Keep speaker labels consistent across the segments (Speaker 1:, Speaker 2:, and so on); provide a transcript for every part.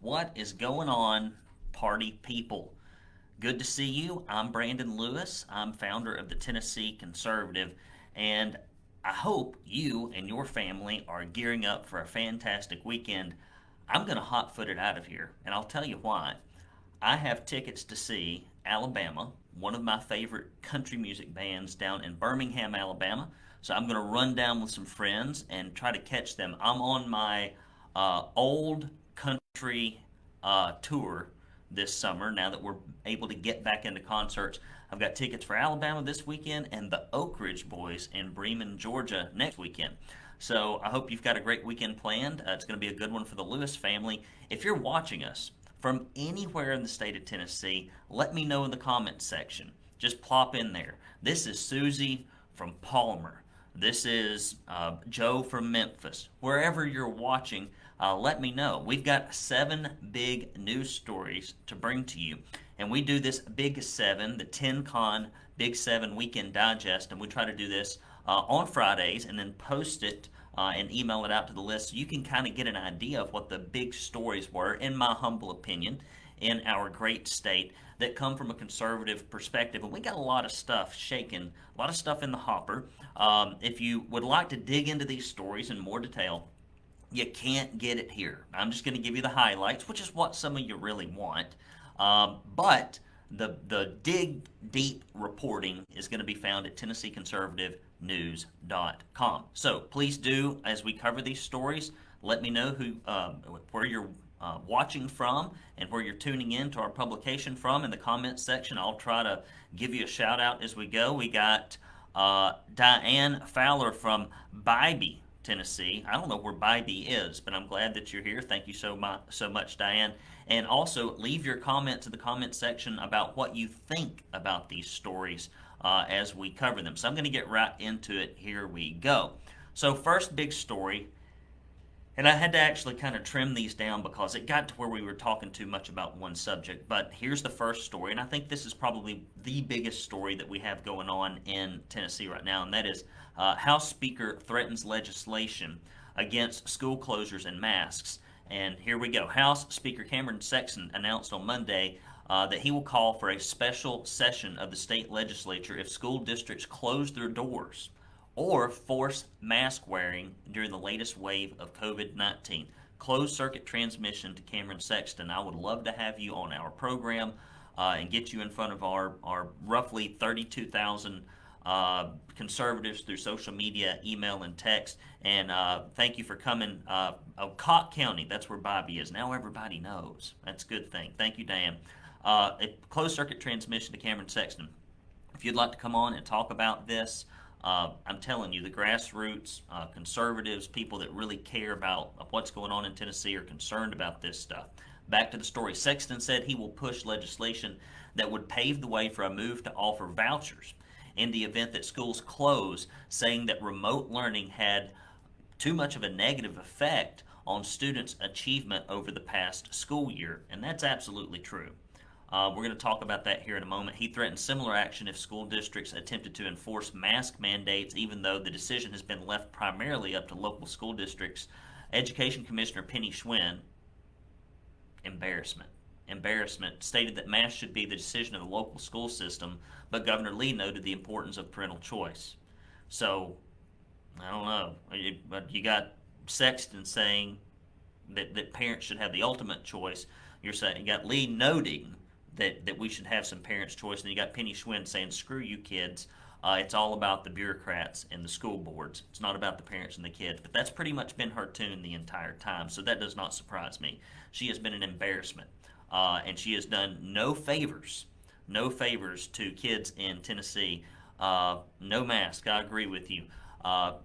Speaker 1: What is going on, party people? Good to see you. I'm Brandon Lewis. I'm founder of the Tennessee Conservative, and I hope you and your family are gearing up for a fantastic weekend. I'm going to hot foot it out of here, and I'll tell you why. I have tickets to see Alabama, one of my favorite country music bands down in Birmingham, Alabama. So I'm going to run down with some friends and try to catch them. I'm on my old country tour this summer now that we're able to get back into concerts. I've got tickets for Alabama this weekend and the Oak Ridge Boys in Bremen, Georgia next weekend. So I hope you've got a great weekend planned. It's going to be a good one for the Lewis family. If you're watching us from anywhere in the state of Tennessee, let me know in the comments section. Just plop in there. This is Susie from Palmer. This is Joe from Memphis. Wherever you're watching, let me know. We've got 7 big news stories to bring to you. And we do this Big 7, the TennCon Big 7 Weekend Digest, and we try to do this on Fridays and then post it and email it out to the list so you can kind of get an idea of what the big stories were, in my humble opinion, in our great state that come from a conservative perspective. And we got a lot of stuff shaking, a lot of stuff in the hopper. If you would like to dig into these stories in more detail, you can't get it here. I'm just going to give you the highlights, which is what some of you really want. But the dig deep reporting is going to be found at TennesseeConservativeNews.com. So please do, as we cover these stories, let me know where you're watching from and where you're tuning in to our publication from in the comments section. I'll try to give you a shout out as we go. We got Diane Fowler from Bybee, Tennessee. I don't know where Bybee is, but I'm glad that you're here. Thank you so much, Diane. And also leave your comments in the comment section about what you think about these stories as we cover them. So I'm going to get right into it. Here we go. So first big story, and I had to actually kind of trim these down because it got to where we were talking too much about one subject. But here's the first story, and I think this is probably the biggest story that we have going on in Tennessee right now, and that is House Speaker threatens legislation against school closures and masks. And here we go. House Speaker Cameron Sexton announced on Monday that he will call for a special session of the state legislature if school districts close their doors or force mask wearing during the latest wave of COVID-19. Closed circuit transmission to Cameron Sexton. I would love to have you on our program and get you in front of our roughly 32,000 conservatives through social media, email, and text. And thank you for coming. Hancock County, that's where Bobby is. Now everybody knows. That's a good thing. Thank you, Dan. A closed circuit transmission to Cameron Sexton. If you'd like to come on and talk about this, I'm telling you, the grassroots, conservatives, people that really care about what's going on in Tennessee are concerned about this stuff. Back to the story. Sexton said he will push legislation that would pave the way for a move to offer vouchers in the event that schools close, saying that remote learning had too much of a negative effect on students' achievement over the past school year. And that's absolutely true. We're going to talk about that here in a moment. He threatened similar action if school districts attempted to enforce mask mandates, even though the decision has been left primarily up to local school districts. Education Commissioner Penny Schwinn, embarrassment, stated that masks should be the decision of the local school system, but Governor Lee noted the importance of parental choice. So, I don't know. But you got Sexton saying that parents should have the ultimate choice. You got Lee noting that we should have some parents' choice, and you got Penny Schwinn saying, screw you kids, it's all about the bureaucrats and the school boards. It's not about the parents and the kids. But that's pretty much been her tune the entire time, so that does not surprise me. She has been an embarrassment, and she has done no favors to kids in Tennessee. No mask, I agree with you.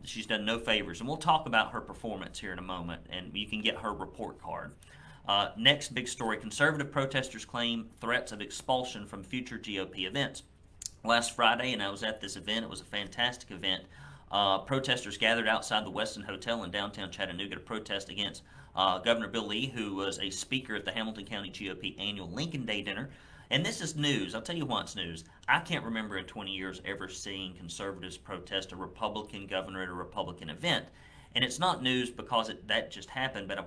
Speaker 1: She's done no favors, and we'll talk about her performance here in a moment, and you can get her report card. Next big story, conservative protesters claim threats of expulsion from future GOP events. Last Friday, and I was at this event, it was a fantastic event. Protesters gathered outside the Westin Hotel in downtown Chattanooga to protest against Governor Bill Lee, who was a speaker at the Hamilton County GOP annual Lincoln Day dinner. And this is news. I'll tell you why it's news. I can't remember in 20 years ever seeing conservatives protest a Republican governor at a Republican event. And it's not news because that just happened, but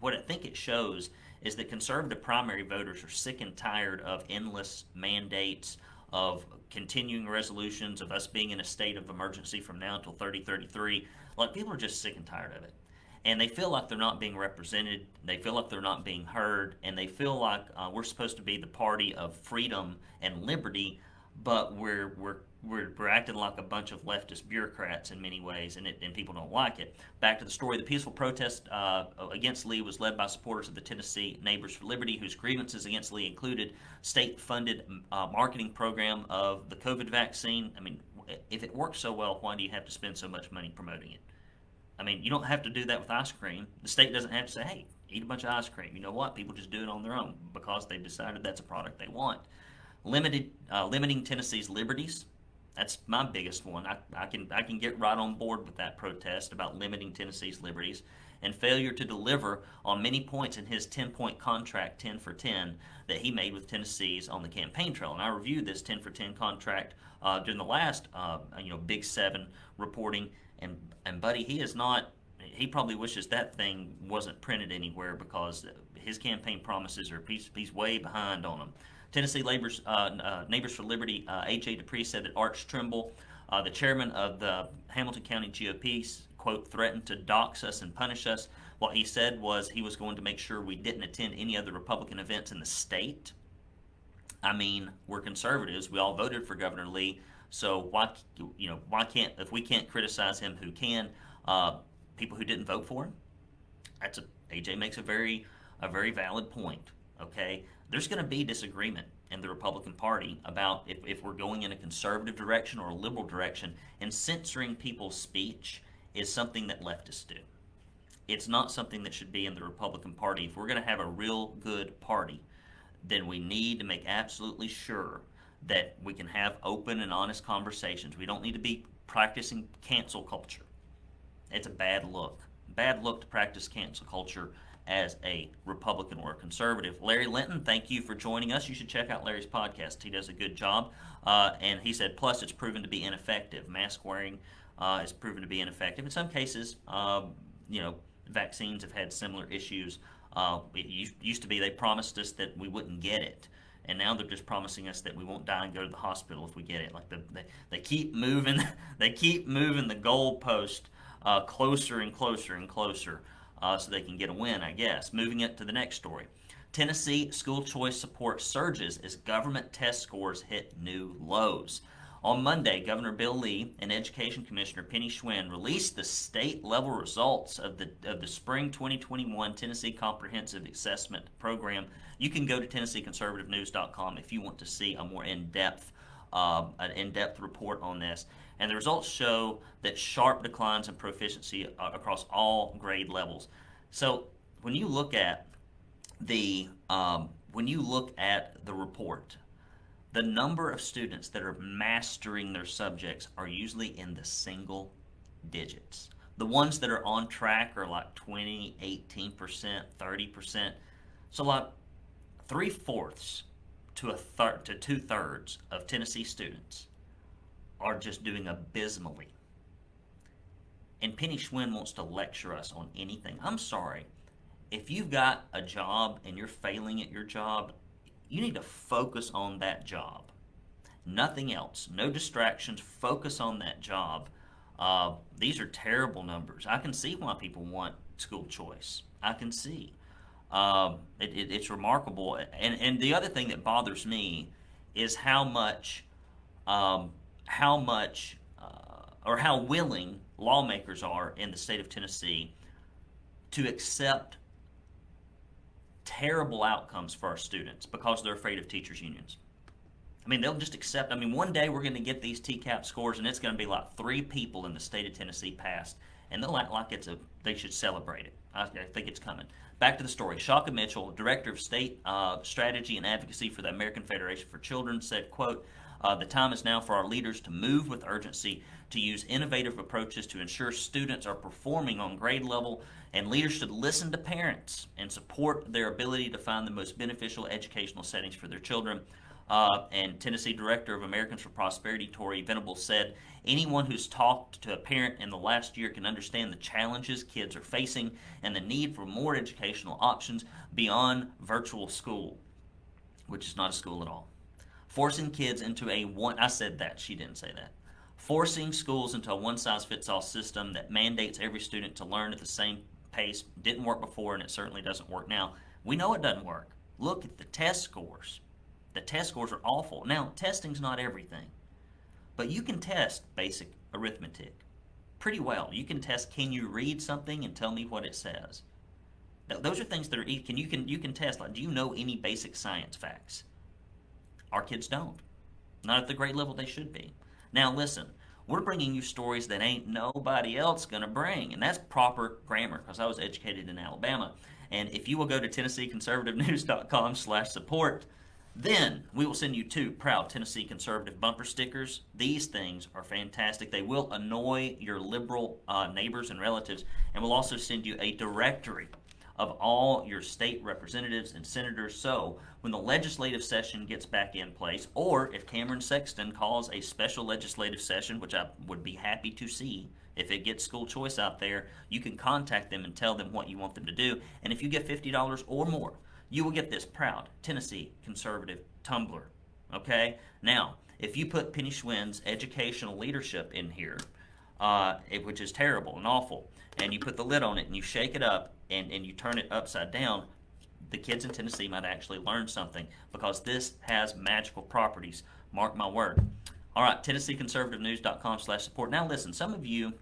Speaker 1: what I think it shows is that conservative primary voters are sick and tired of endless mandates, of continuing resolutions, of us being in a state of emergency from now until 3033. Like, people are just sick and tired of it. And they feel like they're not being represented, they feel like they're not being heard, and they feel like we're supposed to be the party of freedom and liberty, but we're acting like a bunch of leftist bureaucrats in many ways, and people don't like it. Back to the story, the peaceful protest against Lee was led by supporters of the Tennessee Neighbors for Liberty, whose grievances against Lee included state-funded marketing program of the COVID vaccine. I mean, if it works so well, why do you have to spend so much money promoting it? I mean, you don't have to do that with ice cream. The state doesn't have to say, hey, eat a bunch of ice cream. You know what? People just do it on their own because they've decided that's a product they want. Limiting Tennessee's liberties. That's my biggest one. I can get right on board with that protest about limiting Tennessee's liberties, and failure to deliver on many points in his 10-point contract, 10 for 10, that he made with Tennessee's on the campaign trail. And I reviewed this 10 for 10 contract during the last Big 7 reporting, and buddy, he probably wishes that thing wasn't printed anywhere, because his campaign promises he's way behind on them. Tennessee Neighbors for Liberty, A.J. Dupree, said that Arch Trimble, the chairman of the Hamilton County GOP, quote, threatened to dox us and punish us. What he said was he was going to make sure we didn't attend any other Republican events in the state. I mean, we're conservatives. We all voted for Governor Lee. So why can't, if we can't criticize him, who can? People who didn't vote for him? AJ makes a very valid point. Okay, there's going to be disagreement in the Republican Party about if we're going in a conservative direction or a liberal direction, and censoring people's speech is something that leftists do. It's not something that should be in the Republican Party. If we're going to have a real good party, then we need to make absolutely sure that we can have open and honest conversations. We don't need to be practicing cancel culture. It's a bad look. Bad look to practice cancel culture as a Republican or a conservative. Larry Linton, thank you for joining us. You should check out Larry's podcast. He does a good job. And he said, plus it's proven to be ineffective. Mask wearing is proven to be ineffective. In some cases, vaccines have had similar issues. It used to be they promised us that we wouldn't get it, and now they're just promising us that we won't die and go to the hospital if we get it. Like they keep moving, they keep moving the goalpost closer and closer and closer, so they can get a win, I guess. Moving it to the next story. Tennessee school choice support surges as government test scores hit new lows. On Monday, Governor Bill Lee and Education Commissioner Penny Schwinn released the state-level results of the spring 2021 Tennessee Comprehensive Assessment Program. You can go to TennesseeConservativeNews.com if you want to see a more in-depth report on this. And the results show that sharp declines in proficiency across all grade levels. So when you look at the report, the number of students that are mastering their subjects are usually in the single digits. The ones that are on track are like 20, 18%, 30%. So like 3/4 to 2/3 of Tennessee students are just doing abysmally. And Penny Schwinn wants to lecture us on anything. I'm sorry. If you've got a job and you're failing at your job, you need to focus on that job. Nothing else. No distractions. Focus on that job. These are terrible numbers. I can see why people want school choice. I can see. It's remarkable. And the other thing that bothers me is how willing lawmakers are in the state of Tennessee to accept terrible outcomes for our students because they're afraid of teachers' unions. I mean, they'll just accept. I mean, one day we're going to get these TCAP scores, and it's going to be like 3 people in the state of Tennessee passed, and they'll act like they should celebrate it. I think it's coming. Back to the story. Shaka Mitchell, Director of State Strategy and Advocacy for the American Federation for Children, said, quote, the time is now for our leaders to move with urgency to use innovative approaches to ensure students are performing on grade level, and leaders should listen to parents and support their ability to find the most beneficial educational settings for their children. And Tennessee Director of Americans for Prosperity, Tori Venables, said, anyone who's talked to a parent in the last year can understand the challenges kids are facing and the need for more educational options beyond virtual school, which is not a school at all. Forcing kids into I said that, she didn't say that. Forcing schools into a one-size-fits-all system that mandates every student to learn at the same pace didn't work before, and it certainly doesn't work now. We know it doesn't work. Look at the test scores. The test scores are awful. Now, testing's not everything, but you can test basic arithmetic pretty well. You can test, can you read something and tell me what it says? Those are things that are, you can test, like, do you know any basic science facts? Our kids don't. Not at the grade level they should be. Now listen, we're bringing you stories that ain't nobody else gonna bring, and that's proper grammar, because I was educated in Alabama. And if you will go to TennesseeConservativeNews.com/support, then we will send you 2 proud Tennessee Conservative bumper stickers. These things are fantastic. They will annoy your liberal neighbors and relatives, and we'll also send you a directory of all your state representatives and senators. So when the legislative session gets back in place, or if Cameron Sexton calls a special legislative session, which I would be happy to see, if it gets school choice out there, you can contact them and tell them what you want them to do. And if you get $50 or more, you will get this proud Tennessee Conservative tumbler. Okay? Now, if you put Penny Schwinn's educational leadership in here, which is terrible and awful, and you put the lid on it and you shake it up and you turn it upside down, the kids in Tennessee might actually learn something, because this has magical properties. Mark my word. All right, TennesseeConservativeNews.com/support. Now listen, some of you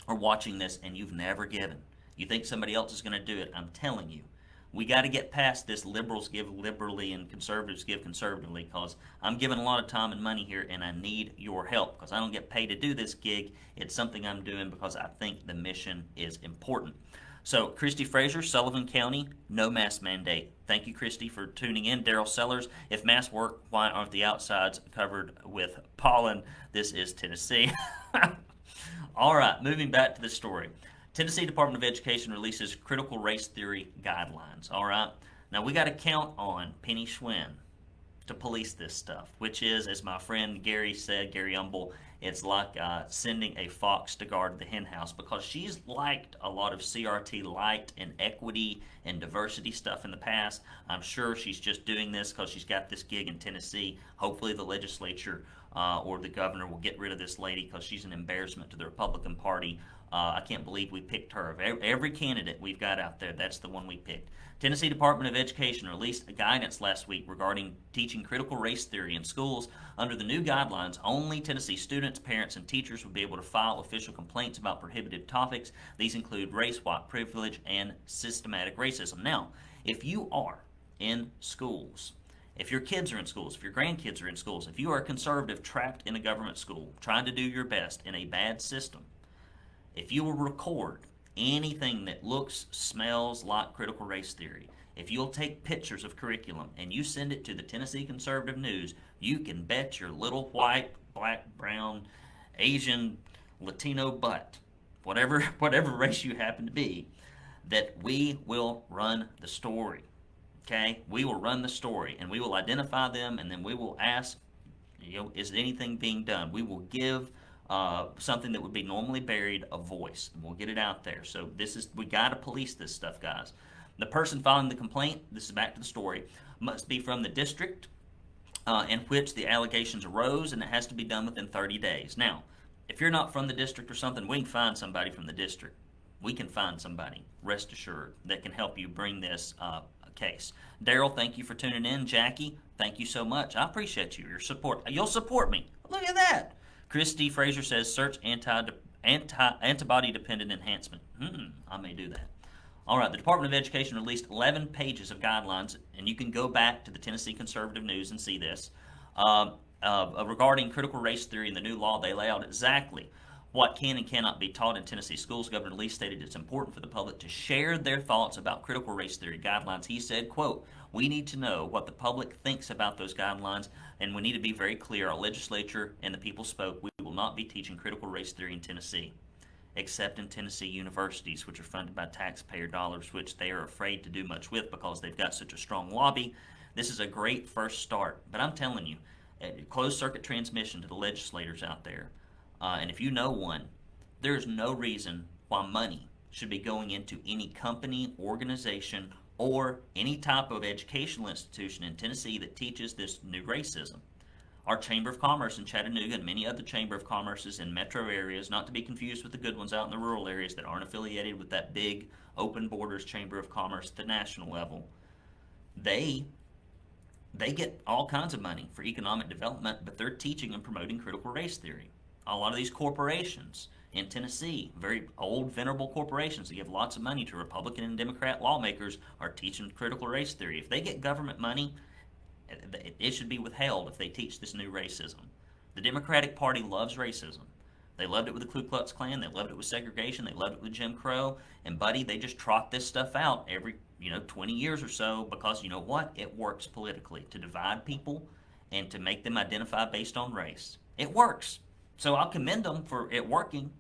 Speaker 1: are watching this and you've never given. You think somebody else is going to do it. I'm telling you, we got to get past this liberals give liberally and conservatives give conservatively, because I'm giving a lot of time and money here and I need your help, because I don't get paid to do this gig. It's something I'm doing because I think the mission is important. So, Christy Fraser, Sullivan County, no mask mandate. Thank you, Christy, for tuning in. Daryl Sellers, if masks work, why aren't the outsides covered with pollen? This is Tennessee. All right, moving back to the story. Tennessee Department of Education releases critical race theory guidelines. All right, now we got to count on Penny Schwinn to police this stuff, which is, as my friend Gary said, Gary Umble, it's like sending a fox to guard the hen house, because she's liked a lot of CRT light and equity and diversity stuff in the past. I'm sure she's just doing this because she's got this gig in Tennessee. Hopefully the legislature or the governor will get rid of this lady, because she's an embarrassment to the Republican Party. I can't believe we picked her. Of every candidate we've got out there, that's the one we picked. Tennessee Department of Education released a guidance last week regarding teaching critical race theory in schools. Under the new guidelines, only Tennessee students, parents, and teachers will be able to file official complaints about prohibited topics. These include race, white privilege, and systematic racism. Now, if you are in schools, if your kids are in schools, if your grandkids are in schools, if you are a conservative trapped in a government school trying to do your best in a bad system, if you will record anything that looks, smells like critical race theory, if you'll take pictures of curriculum and you send it to the Tennessee Conservative News, you can bet your little white, black, brown, Asian, Latino butt, whatever race you happen to be, that we will run the story. Okay? We will run the story, and we will identify them, and then we will ask, is anything being done? We will give something that would be normally buried a voice, and we'll get it out there. So we got to police this stuff, guys. The person filing the complaint, this is back to the story, must be from the district in which the allegations arose, and it has to be done within 30 days. Now, if you're not from the district or something, we can find somebody from the district. We can find somebody, rest assured, that can help you bring this case. Daryl, thank you for tuning in. Jackie, thank you so much. I appreciate you, your support. You'll support me. Look at that. Christy Fraser says, search antibody-dependent enhancement. I may do that. All right, the Department of Education released 11 pages of guidelines, and you can go back to the Tennessee Conservative News and see this, regarding critical race theory. In the new law, they lay out exactly what can and cannot be taught in Tennessee schools. Governor Lee stated it's important for the public to share their thoughts about critical race theory guidelines. He said, quote, we need to know what the public thinks about those guidelines, and we need to be very clear. Our legislature and the people spoke. We will not be teaching critical race theory in Tennessee, except in Tennessee universities, which are funded by taxpayer dollars, which they are afraid to do much with because they've got such a strong lobby This is a great first start, but I'm telling you, closed circuit transmission to the legislators out there, and if you know one, there's no reason why money should be going into any company, organization, or any type of educational institution in Tennessee that teaches this new racism. Our Chamber of Commerce in Chattanooga and many other Chamber of Commerces in metro areas, not to be confused with the good ones out in the rural areas that aren't affiliated with that big open borders Chamber of Commerce at the national level, they get all kinds of money for economic development, but they're teaching and promoting critical race theory. A lot of these corporations in Tennessee, very old, venerable corporations that give lots of money to Republican and Democrat lawmakers, are teaching critical race theory. If they get government money, it should be withheld if they teach this new racism. The Democratic Party loves racism. They loved it with the Ku Klux Klan. They loved it with segregation. They loved it with Jim Crow. And buddy, they just trot this stuff out every 20 years or so because you know what? It works politically to divide people and to make them identify based on race. It works. So I'll commend them for it working,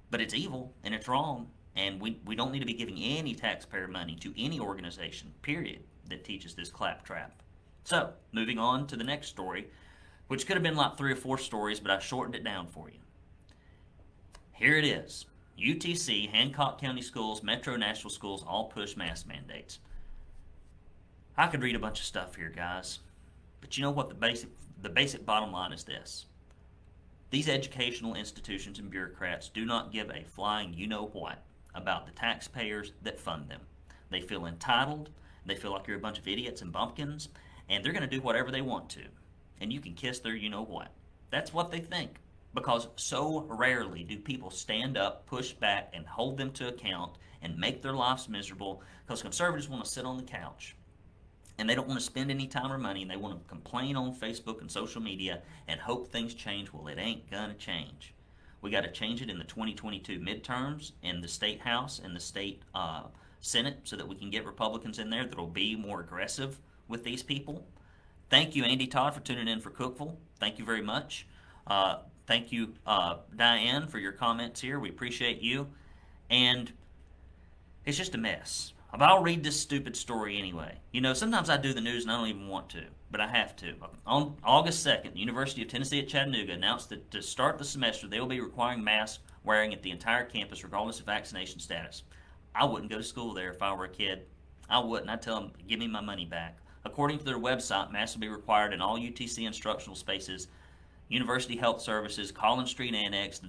Speaker 1: but it's evil and it's wrong. And we don't need to be giving any taxpayer money to any organization, period, that teaches this claptrap. So, moving on to the next story, which could have been like 3 or 4 stories, but I shortened it down for you. Here it is. UTC, Hancock County Schools, Metro Nashville Schools all push mask mandates. I could read a bunch of stuff here, guys, but you know what the basic bottom line is this. These educational institutions and bureaucrats do not give a flying you-know-what about the taxpayers that fund them. They feel entitled, they feel like you're a bunch of idiots and bumpkins, and they're going to do whatever they want to. And you can kiss their you-know-what. That's what they think. Because so rarely do people stand up, push back, and hold them to account and make their lives miserable, because conservatives want to sit on the couch. And they don't want to spend any time or money, and they want to complain on Facebook and social media and hope things change. Well, it ain't going to change. We got to change it in the 2022 midterms in the state house and the state Senate so that we can get Republicans in there that will be more aggressive with these people. Thank you, Andy Todd, for tuning in for Cookville. Thank you very much. Thank you, Diane, for your comments here. We appreciate you. And it's just a mess. But I'll read this stupid story anyway. Sometimes I do the news and I don't even want to, but I have to. On August 2nd, the University of Tennessee at Chattanooga announced that to start the semester, they will be requiring mask wearing at the entire campus regardless of vaccination status. I wouldn't go to school there if I were a kid. I wouldn't. I'd tell them, give me my money back. According to their website, masks will be required in all UTC instructional spaces, University Health Services, Collins Street Annex,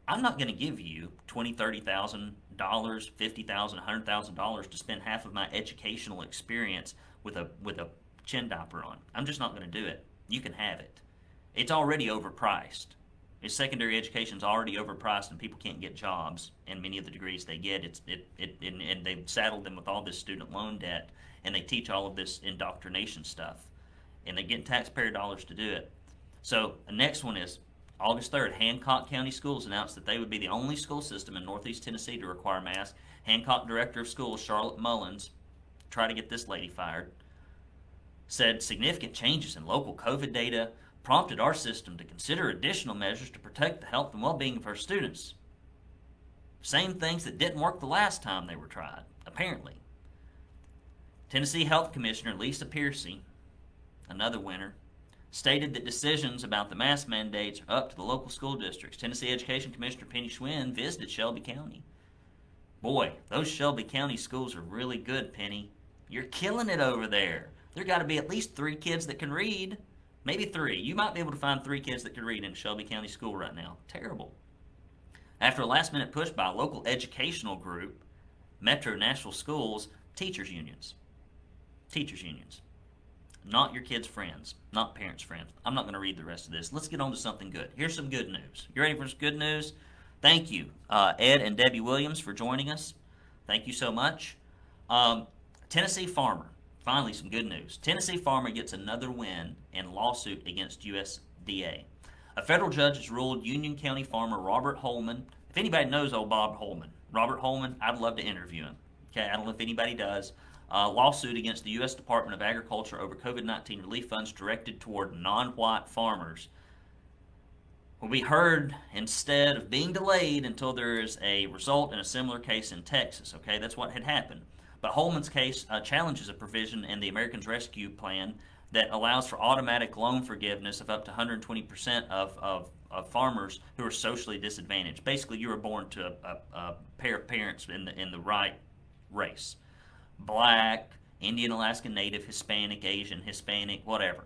Speaker 1: I'm not going to give you $20,000, $30,000, $50,000, $100,000 to spend half of my educational experience with a chin diaper on. I'm just not going to do it. You can have it. It's already overpriced. Secondary education is already overpriced, and people can't get jobs. And many of the degrees they get, and they've saddled them with all this student loan debt, and they teach all of this indoctrination stuff, and they're getting taxpayer dollars to do it. So the next one is August 3rd. Hancock County Schools announced that they would be the only school system in Northeast Tennessee to require masks. Hancock Director of Schools Charlotte Mullins, try to get this lady fired, said significant changes in local COVID data prompted our system to consider additional measures to protect the health and well-being of our students. Same things that didn't work the last time they were tried, apparently. Tennessee Health Commissioner Lisa Piercy, another winner, stated that decisions about the mask mandates are up to the local school districts. Tennessee Education Commissioner Penny Schwinn visited Shelby County. Boy, those Shelby County schools are really good, Penny. You're killing it over there. There got to be at least 3 kids that can read. Maybe 3. You might be able to find 3 kids that can read in Shelby County School right now. Terrible. After a last-minute push by a local educational group, Metro Nashville Schools, teachers' unions. Teachers' unions. Not your kids' friends. Not parents' friends. I'm not going to read the rest of this. Let's get on to something good. Here's some good news. You ready for some good news? Thank you, Ed and Debbie Williams, for joining us. Thank you so much. Tennessee farmer. Finally, some good news. Tennessee farmer gets another win in lawsuit against USDA. A federal judge has ruled Union County farmer Robert Holman. If anybody knows old Bob Holman, Robert Holman, I'd love to interview him. Okay, I don't know if anybody does. Lawsuit against the U.S. Department of Agriculture over COVID-19 relief funds directed toward non-white farmers will be heard instead of being delayed until there is a result in a similar case in Texas. Okay, that's what had happened. But Holman's case challenges a provision in the Americans Rescue Plan that allows for automatic loan forgiveness of up to 120% of farmers who are socially disadvantaged. Basically, you were born to a pair of parents in the right race. Black, Indian, Alaskan Native, Hispanic, Asian, Hispanic, whatever.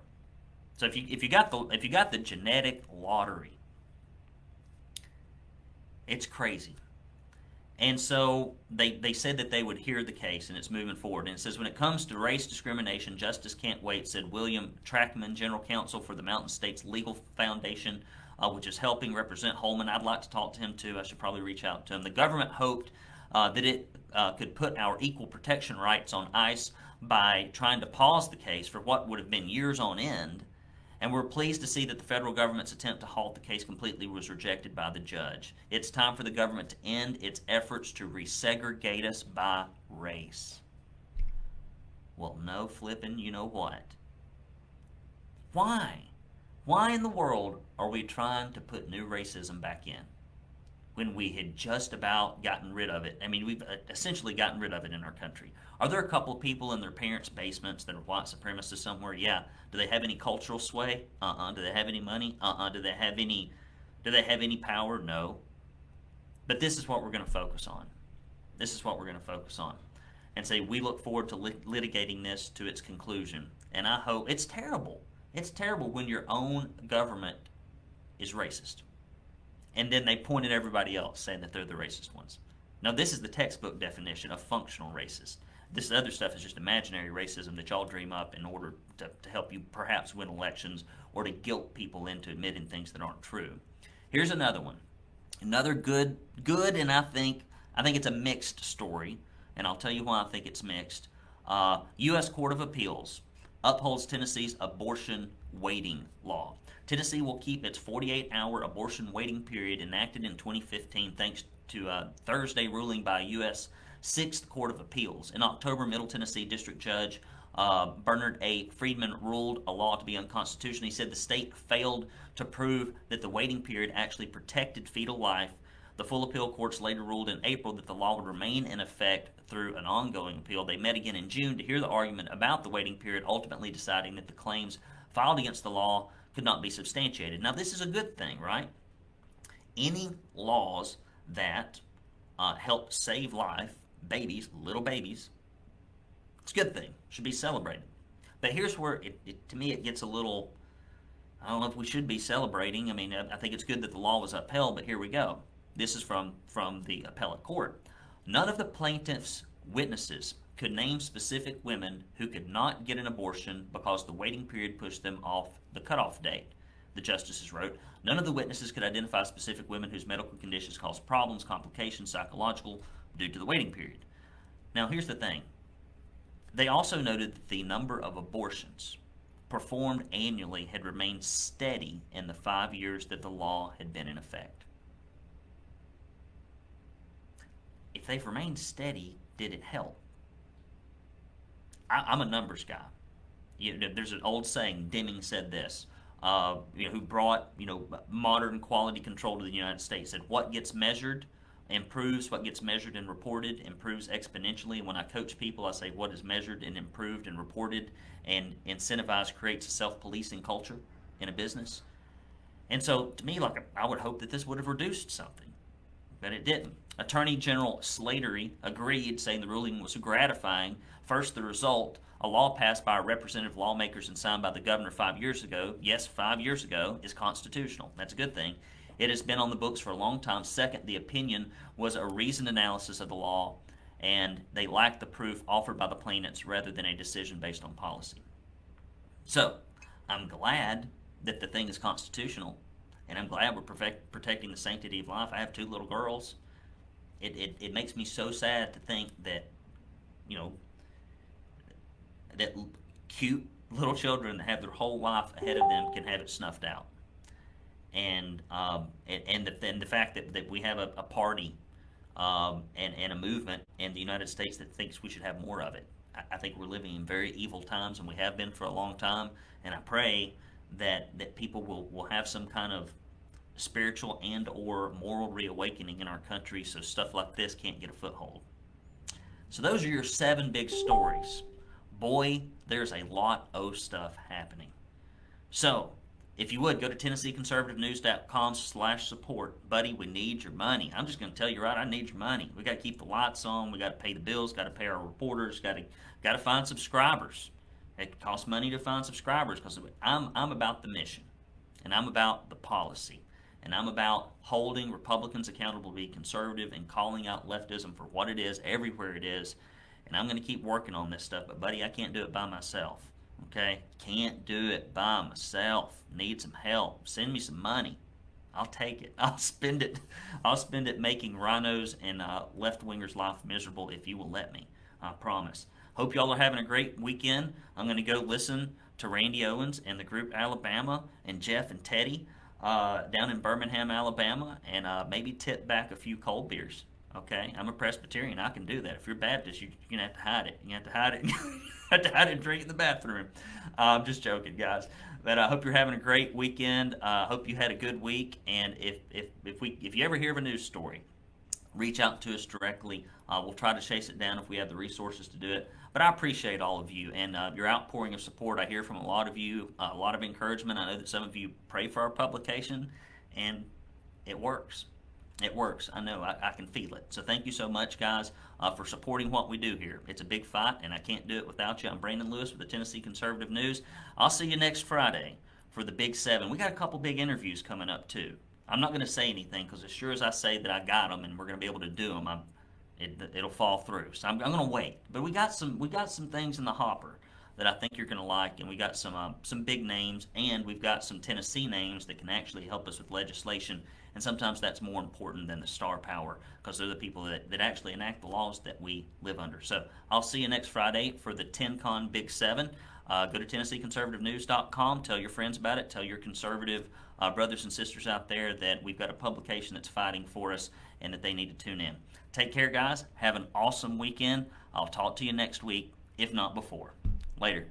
Speaker 1: So if you got the genetic lottery, it's crazy. And so they said that they would hear the case, and it's moving forward. And it says, when it comes to race discrimination, justice can't wait, said William Trackman, General Counsel for the Mountain States Legal Foundation, which is helping represent Holman. I'd like to talk to him too. I should probably reach out to him. The government hoped that it could put our equal protection rights on ice by trying to pause the case for what would have been years on end. And we're pleased to see that the federal government's attempt to halt the case completely was rejected by the judge. It's time for the government to end its efforts to resegregate us by race. Well, no flippin' you know what. Why? Why in the world are we trying to put new racism back in when we had just about gotten rid of it? I mean, we've essentially gotten rid of it in our country. Are there a couple of people in their parents' basements that are white supremacists somewhere? Yeah. Do they have any cultural sway? Do they have any money? Do they have any power? No. But this is what we're going to focus on. This is what we're going to focus on. And say we look forward to litigating this to its conclusion. And I hope it's terrible. It's terrible when your own government is racist. And then they point at everybody else saying that they're the racist ones. Now, this is the textbook definition of functional racist. This other stuff is just imaginary racism that y'all dream up in order to help you perhaps win elections or to guilt people into admitting things that aren't true. Here's another one. Another good, and I think it's a mixed story, and I'll tell you why I think it's mixed. U.S. Court of Appeals upholds Tennessee's abortion waiting law. Tennessee will keep its 48-hour abortion waiting period enacted in 2015 thanks to a Thursday ruling by U.S. Sixth Court of Appeals. In October, Middle Tennessee District Judge Bernard A. Friedman ruled a law to be unconstitutional. He said the state failed to prove that the waiting period actually protected fetal life. The full appeal courts later ruled in April that the law would remain in effect through an ongoing appeal. They met again in June to hear the argument about the waiting period, ultimately deciding that the claims filed against the law could not be substantiated. Now, this is a good thing, right? Any laws that help save life, babies, little babies, it's a good thing. Should be celebrated. But here's where, to me, it gets a little, I don't know if we should be celebrating. I mean, I think it's good that the law was upheld, but here we go. This is from the appellate court. None of the plaintiff's witnesses could name specific women who could not get an abortion because the waiting period pushed them off the cutoff date. The justices wrote, none of the witnesses could identify specific women whose medical conditions caused problems, complications, psychological, due to the waiting period. Now, here's the thing. They also noted that the number of abortions performed annually had remained steady in the 5 years that the law had been in effect. If they've remained steady, did it help? I'm a numbers guy. There's an old saying, Deming said this, who brought modern quality control to the United States, said what gets measured improves, what gets measured and reported improves exponentially. When I coach people, I say what is measured and improved and reported and incentivized creates a self-policing culture in a business. And so to me, I would hope that this would have reduced something, but it didn't. Attorney General Slattery agreed, saying the ruling was gratifying. First, the result, a law passed by representative lawmakers and signed by the governor 5 years ago, yes, 5 years ago, is constitutional. That's a good thing. It has been on the books for a long time. Second, the opinion was a reasoned analysis of the law, and they lacked the proof offered by the plaintiffs rather than a decision based on policy. So, I'm glad that the thing is constitutional, and I'm glad we're protecting the sanctity of life. I have 2 little girls. It makes me so sad to think that, that cute little children that have their whole life ahead of them can have it snuffed out. And the fact that we have a party and a movement in the United States that thinks we should have more of it. I think we're living in very evil times, and we have been for a long time. And I pray that people will have some kind of spiritual and or moral reawakening in our country so stuff like this can't get a foothold. So those are your 7 big stories. Boy, there's a lot of stuff happening. So, if you would, go to TennesseeConservativeNews.com/support. Buddy, we need your money. I'm just going to tell you right, I need your money. We got to keep the lights on. We got to pay the bills. Got to pay our reporters. Got to find subscribers. It costs money to find subscribers because I'm about the mission, and I'm about the policy, and I'm about holding Republicans accountable to be conservative and calling out leftism for what it is everywhere it is. And I'm going to keep working on this stuff. But buddy, I can't do it by myself. Okay? Can't do it by myself. Need some help. Send me some money. I'll take it. I'll spend it. I'll spend it making rhinos and left-wingers' life miserable if you will let me. I promise. Hope y'all are having a great weekend. I'm going to go listen to Randy Owens and the group Alabama and Jeff and Teddy down in Birmingham, Alabama, and maybe tip back a few cold beers. Okay, I'm a Presbyterian. I can do that. If you're Baptist, you're gonna have to hide it. You have to hide it. You have to hide it and drink in the bathroom. I'm just joking, guys. But I hope you're having a great weekend. Hope you had a good week. And if you ever hear of a news story, reach out to us directly. We'll try to chase it down if we have the resources to do it. But I appreciate all of you and your outpouring of support. I hear from a lot of you, a lot of encouragement. I know that some of you pray for our publication, and it works. It works. I know. I can feel it. So thank you so much, guys, for supporting what we do here. It's a big fight, and I can't do it without you. I'm Brandon Lewis with the Tennessee Conservative News. I'll see you next Friday for the Big 7. We got a couple big interviews coming up, too. I'm not going to say anything because as sure as I say that I got them and we're going to be able to do them, it'll fall through. So I'm going to wait. But we got some things in the hopper that I think you're going to like, and we got some big names, and we've got some Tennessee names that can actually help us with legislation. And sometimes that's more important than the star power because they're the people that actually enact the laws that we live under. So I'll see you next Friday for the TennCon Big 7. Go to TennesseeConservativeNews.com. Tell your friends about it. Tell your conservative brothers and sisters out there that we've got a publication that's fighting for us and that they need to tune in. Take care, guys. Have an awesome weekend. I'll talk to you next week, if not before. Later.